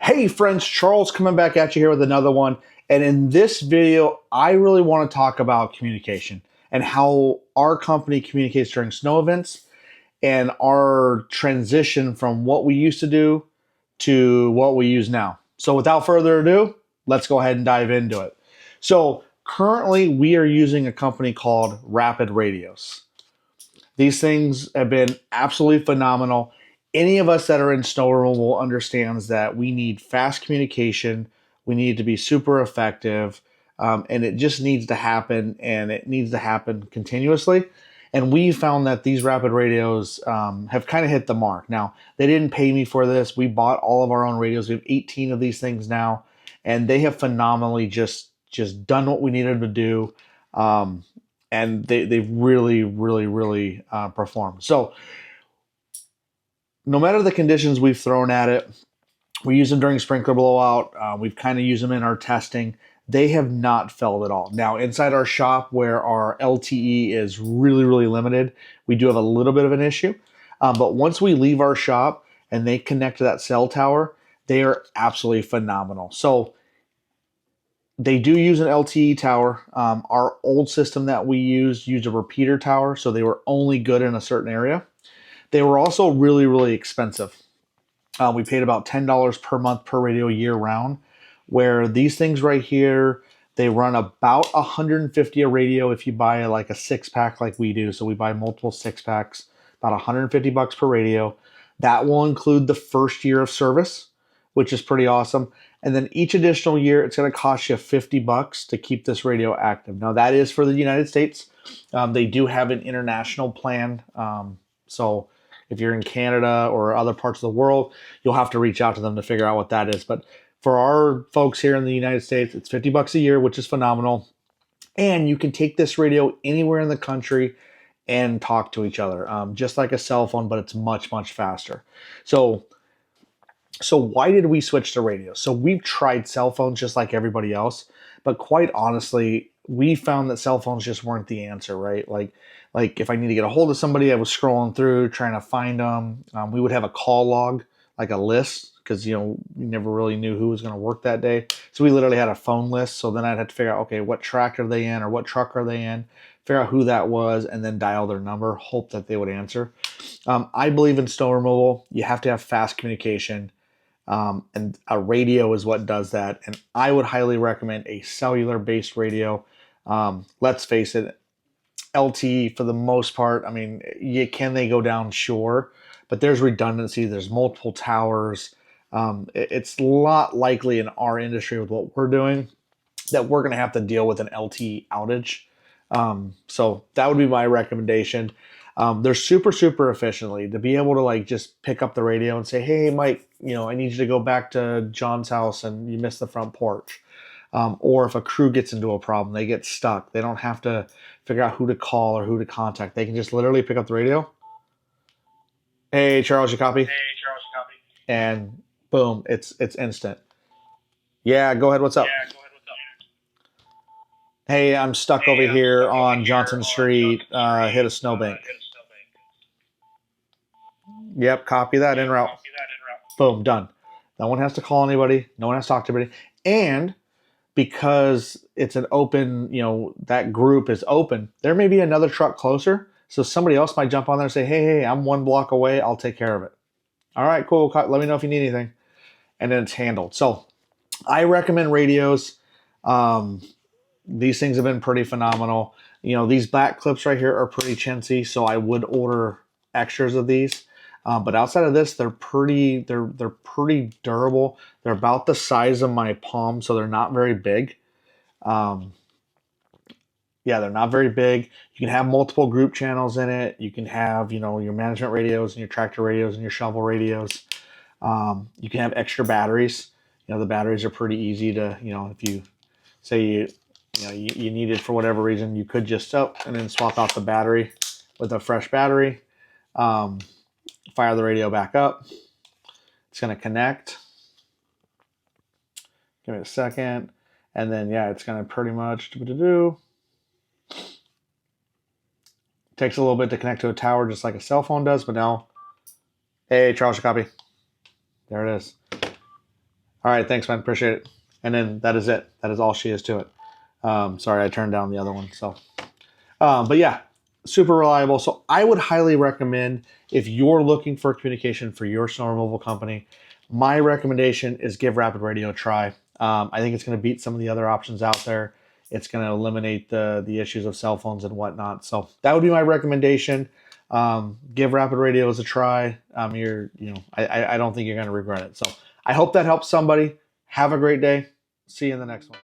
Hey friends, Charles coming back at you here with another one. And in this video, I really want to talk about communication and how our company communicates during snow events and our transition from what we used to do to what we use now. So without further ado, let's go ahead and dive into it. So currently we are using a company called Rapid Radios. These things have been absolutely phenomenal. Any of us that are in snow removal understands that we need fast communication. We need to be super effective, and it just needs to happen, and it needs to happen continuously. And we found that these rapid radios have kind of hit the mark. Now, they didn't pay me for this. We bought all of our own radios. We have 18 of these things now, and they have phenomenally just done what we needed to do. And they've really performed. So no matter the conditions we've thrown at it, we use them during sprinkler blowout. We've kind of used them in our testing. They have not failed at all. Now, inside our shop where our LTE is really limited, we do have a little bit of an issue. But once we leave our shop and they connect to that cell tower, they are absolutely phenomenal. So they do use an LTE tower. Our old system that we used a repeater tower, so they were only good in a certain area. They were also really expensive. We paid about $10 per month per radio year round, where these things right here, they run about 150 a radio if you buy like a 6-pack like we do. So we buy multiple 6-packs, about 150 bucks per radio. That will include the first year of service, which is pretty awesome. And then each additional year, it's going to cost you 50 bucks to keep this radio active. Now that is for the United States. They do have an international plan. So if you're in Canada or other parts of the world, you'll have to reach out to them to figure out what that is. But for our folks here in the United States, it's 50 bucks a year, which is phenomenal. And you can take this radio anywhere in the country and talk to each other, just like a cell phone, but it's much faster. So why did we switch to radio? So we've tried cell phones just like everybody else, but quite honestly, we found that cell phones just weren't the answer, right? Like if I need to get a hold of somebody, I was scrolling through trying to find them. We would have a call log, like a list, because we never really knew who was going to work that day. So we literally had a phone list. So then I'd have to figure out, okay, what track are they in or what truck are they in, figure out who that was, and then dial their number, hope that they would answer. I believe in snow removal. You have to have fast communication. And a radio is what does that. And I would highly recommend a cellular-based radio. Let's face it, LTE for the most part, I mean, can they go down? Sure. But there's redundancy. There's multiple towers. It's a lot likely in our industry with what we're doing that we're going to have to deal with an LTE outage. So that would be my recommendation. They're super efficiently to be able to like just pick up the radio and say, hey, Mike, I need you to go back to John's house and you missed the front porch. Or if a crew gets into a problem, they get stuck. They don't have to figure out who to call or who to contact. They can just literally pick up the radio. Hey, Charles, you copy? And boom, it's instant. Yeah, go ahead. What's up? Hey, I'm stuck over here on Johnson Street. Hit a snowbank. Yep, copy that, en route. Boom, done. No one has to call anybody. No one has to talk to anybody. And because it's an open, that group is open, there may be another truck closer. So somebody else might jump on there and say, hey, I'm 1 block away. I'll take care of it. All right, cool. Let me know if you need anything. And then it's handled. So I recommend radios. These things have been pretty phenomenal. These back clips right here are pretty chintzy, so I would order extras of these. But outside of this, they're pretty durable. They're about the size of my palm, so they're not very big. Yeah, they're not very big. You can have multiple group channels in it. You can have, your management radios and your tractor radios and your shovel radios. You can have extra batteries. The batteries are pretty easy to, if you say you need it for whatever reason, you could just and then swap out the battery with a fresh battery. Fire the radio back up. It's going to connect. Give it a second. And then, yeah, it's going to pretty much takes a little bit to connect to a tower just like a cell phone does. But now, hey, Charles, your copy. There it is. All right, thanks, man. Appreciate it. And then that is it. That is all she is to it. Sorry, I turned down the other one. So, but yeah, super reliable. So I would highly recommend, if you're looking for communication for your snow removal company, my recommendation is give Rapid Radio a try. I think it's going to beat some of the other options out there. It's going to eliminate the issues of cell phones and whatnot. So that would be my recommendation. Give Rapid Radios a try. I don't think you're going to regret it. So I hope that helps somebody. Have a great day. See you in the next one.